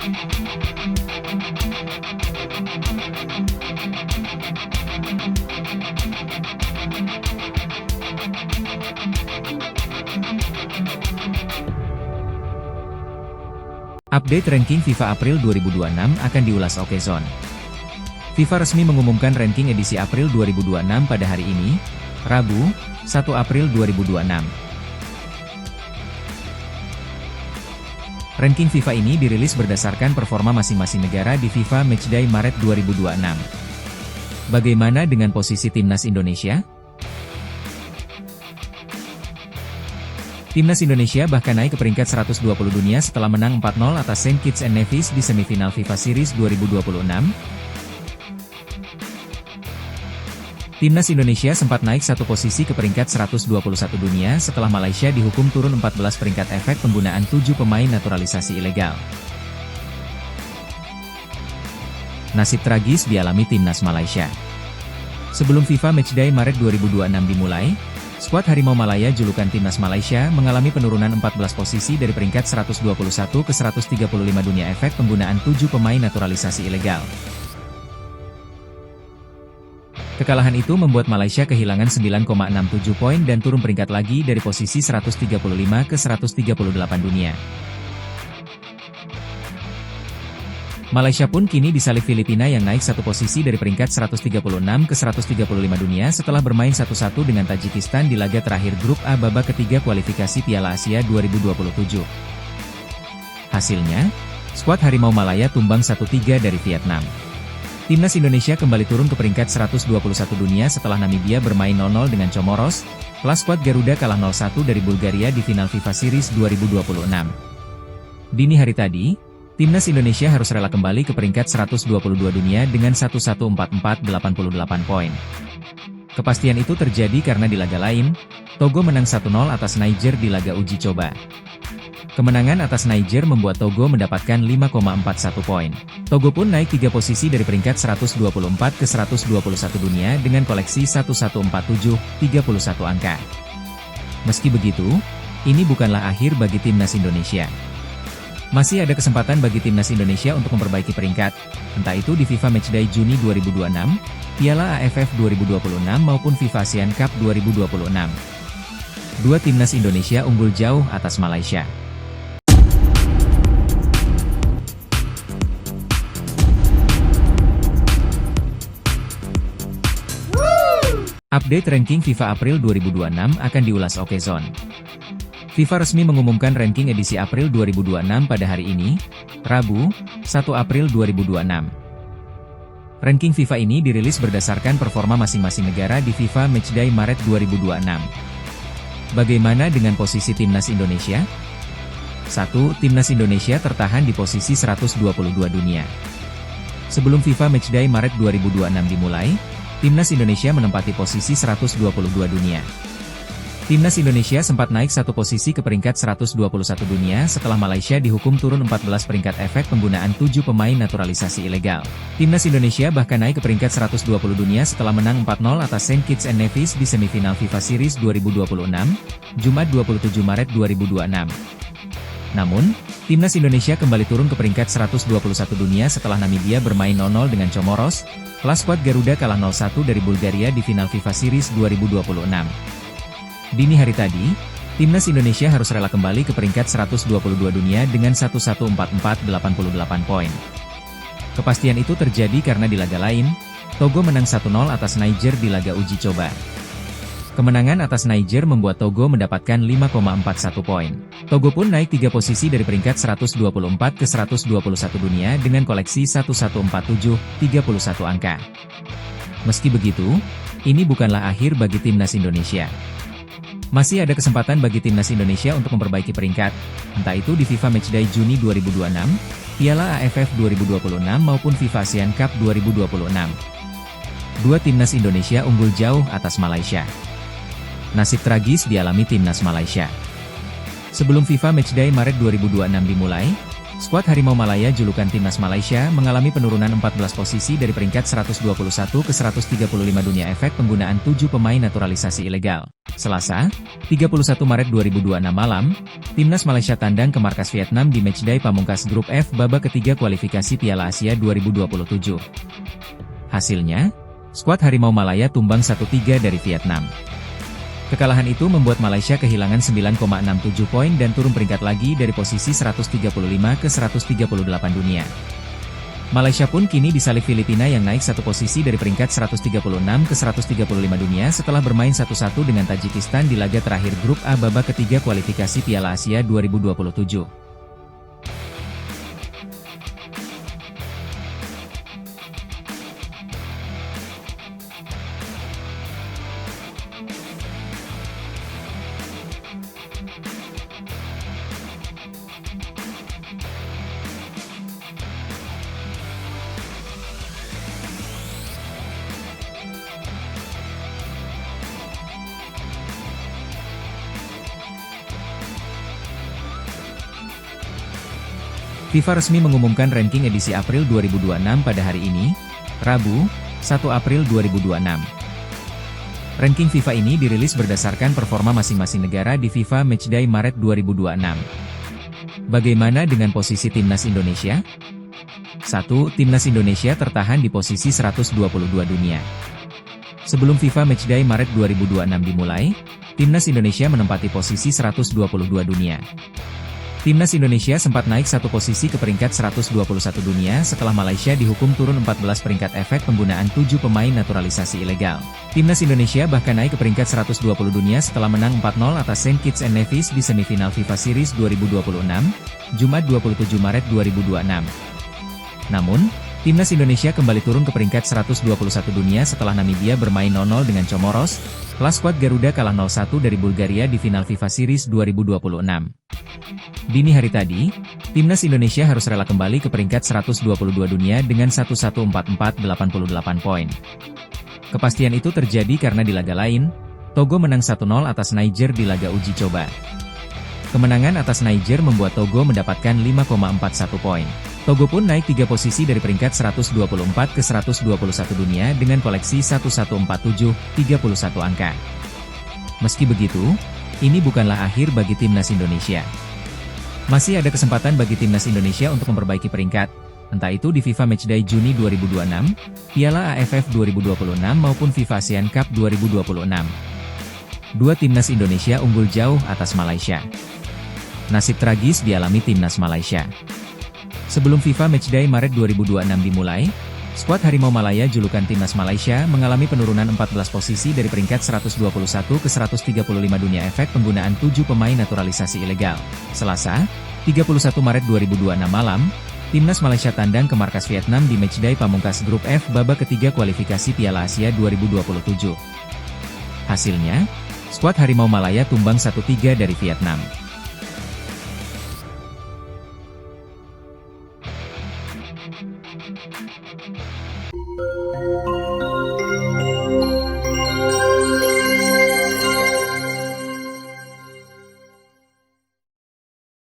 Update ranking FIFA April 2026 akan diulas Okezone. FIFA resmi mengumumkan ranking edisi April 2026 pada hari ini, Rabu, 1 April 2026. Ranking FIFA ini dirilis berdasarkan performa masing-masing negara di FIFA Matchday Maret 2026. Bagaimana dengan posisi Timnas Indonesia? Timnas Indonesia bahkan naik ke peringkat 120 dunia setelah menang 4-0 atas St. Kitts and Nevis di semifinal FIFA Series 2026. Timnas Indonesia sempat naik satu posisi ke peringkat 121 dunia setelah Malaysia dihukum turun 14 peringkat efek penggunaan 7 pemain naturalisasi ilegal. Nasib tragis dialami Timnas Malaysia. Sebelum FIFA Matchday Maret 2026 dimulai, skuad Harimau Malaya julukan Timnas Malaysia mengalami penurunan 14 posisi dari peringkat 121 ke 135 dunia efek penggunaan 7 pemain naturalisasi ilegal. Kekalahan itu membuat Malaysia kehilangan 9,67 poin dan turun peringkat lagi dari posisi 135 ke 138 dunia. Malaysia pun kini disalip Filipina yang naik satu posisi dari peringkat 136 ke 135 dunia setelah bermain 1-1 dengan Tajikistan di laga terakhir grup A babak ketiga kualifikasi Piala Asia 2027. Hasilnya, skuad Harimau Malaya tumbang 1-3 dari Vietnam. Timnas Indonesia kembali turun ke peringkat 121 dunia setelah Namibia bermain 0-0 dengan Comoros, kelas skuad Garuda kalah 0-1 dari Bulgaria di final FIFA Series 2026. Dini hari tadi, Timnas Indonesia harus rela kembali ke peringkat 122 dunia dengan 114488 poin. Kepastian itu terjadi karena di laga lain, Togo menang 1-0 atas Niger di laga uji coba. Kemenangan atas Niger membuat Togo mendapatkan 5,41 poin. Togo pun naik 3 posisi dari peringkat 124 ke 121 dunia dengan koleksi 1147, 31 angka. Meski begitu, ini bukanlah akhir bagi Timnas Indonesia. Masih ada kesempatan bagi Timnas Indonesia untuk memperbaiki peringkat, entah itu di FIFA Matchday Juni 2026, Piala AFF 2026 maupun FIFA ASEAN Cup 2026. Dua Timnas Indonesia unggul jauh atas Malaysia. Update ranking FIFA April 2026 akan diulas Okezone. FIFA resmi mengumumkan ranking edisi April 2026 pada hari ini, Rabu, 1 April 2026. Ranking FIFA ini dirilis berdasarkan performa masing-masing negara di FIFA Matchday Maret 2026. Bagaimana dengan posisi Timnas Indonesia? 1. Timnas Indonesia tertahan di posisi 122 dunia. Sebelum FIFA Matchday Maret 2026 dimulai, Timnas Indonesia menempati posisi 122 dunia. Timnas Indonesia sempat naik satu posisi ke peringkat 121 dunia setelah Malaysia dihukum turun 14 peringkat efek penggunaan 7 pemain naturalisasi ilegal. Timnas Indonesia bahkan naik ke peringkat 120 dunia setelah menang 4-0 atas St. Kitts and Nevis di semifinal FIFA Series 2026, Jumat 27 Maret 2026. Namun, Timnas Indonesia kembali turun ke peringkat 121 dunia setelah Namibia bermain 0-0 dengan Comoros, kelas skuad Garuda kalah 0-1 dari Bulgaria di final FIFA Series 2026. Dini hari tadi, Timnas Indonesia harus rela kembali ke peringkat 122 dunia dengan 114488 poin. Kepastian itu terjadi karena di laga lain, Togo menang 1-0 atas Niger di laga uji coba. Kemenangan atas Niger membuat Togo mendapatkan 5,41 poin. Togo pun naik 3 posisi dari peringkat 124 ke 121 dunia dengan koleksi 1147, 31 angka. Meski begitu, ini bukanlah akhir bagi Timnas Indonesia. Masih ada kesempatan bagi Timnas Indonesia untuk memperbaiki peringkat, entah itu di FIFA Matchday Juni 2026, Piala AFF 2026 maupun FIFA ASEAN Cup 2026. Dua Timnas Indonesia unggul jauh atas Malaysia. Nasib tragis dialami Timnas Malaysia. Sebelum FIFA Matchday Maret 2026 dimulai, Skuad Harimau Malaya julukan Timnas Malaysia mengalami penurunan 14 posisi dari peringkat 121 ke 135 dunia efek penggunaan 7 pemain naturalisasi ilegal. Selasa, 31 Maret 2026 malam, Timnas Malaysia tandang ke markas Vietnam di matchday pamungkas Grup F babak ketiga kualifikasi Piala Asia 2027. Hasilnya, skuad Harimau Malaya tumbang 1-3 dari Vietnam. Kekalahan itu membuat Malaysia kehilangan 9,67 poin dan turun peringkat lagi dari posisi 135 ke 138 dunia. Malaysia pun kini disalip Filipina yang naik satu posisi dari peringkat 136 ke 135 dunia setelah bermain 1-1 dengan Tajikistan di laga terakhir Grup A babak ketiga kualifikasi Piala Asia 2027. FIFA resmi mengumumkan ranking edisi April 2026 pada hari ini, Rabu, 1 April 2026. Ranking FIFA ini dirilis berdasarkan performa masing-masing negara di FIFA Matchday Maret 2026. Bagaimana dengan posisi Timnas Indonesia? 1. Timnas Indonesia tertahan di posisi 122 dunia. Sebelum FIFA Matchday Maret 2026 dimulai, Timnas Indonesia menempati posisi 122 dunia. Timnas Indonesia sempat naik satu posisi ke peringkat 121 dunia setelah Malaysia dihukum turun 14 peringkat efek penggunaan 7 pemain naturalisasi ilegal. Timnas Indonesia bahkan naik ke peringkat 120 dunia setelah menang 4-0 atas Saint Kitts and Nevis di semifinal FIFA Series 2026, Jumat 27 Maret 2026. Namun, Timnas Indonesia kembali turun ke peringkat 121 dunia setelah Namibia bermain 0-0 dengan Comoros, setelah skuad Garuda kalah 0-1 dari Bulgaria di final FIFA Series 2026. Dini hari tadi, Timnas Indonesia harus rela kembali ke peringkat 122 dunia dengan 114488 poin. Kepastian itu terjadi karena di laga lain, Togo menang 1-0 atas Niger di laga uji coba. Kemenangan atas Niger membuat Togo mendapatkan 5,41 poin. Togo pun naik 3 posisi dari peringkat 124 ke 121 dunia dengan koleksi 1147, 31 angka. Meski begitu, ini bukanlah akhir bagi Timnas Indonesia. Masih ada kesempatan bagi Timnas Indonesia untuk memperbaiki peringkat, entah itu di FIFA Matchday Juni 2026, Piala AFF 2026 maupun FIFA ASEAN Cup 2026. Dua Timnas Indonesia unggul jauh atas Malaysia. Nasib tragis dialami Timnas Malaysia. Sebelum FIFA Matchday Maret 2026 dimulai, skuad Harimau Malaya julukan Timnas Malaysia mengalami penurunan 14 posisi dari peringkat 121 ke 135 dunia efek penggunaan 7 pemain naturalisasi ilegal. Selasa, 31 Maret 2026 malam, Timnas Malaysia tandang ke markas Vietnam di matchday pamungkas Grup F babak ketiga kualifikasi Piala Asia 2027. Hasilnya, skuad Harimau Malaya tumbang 1-3 dari Vietnam.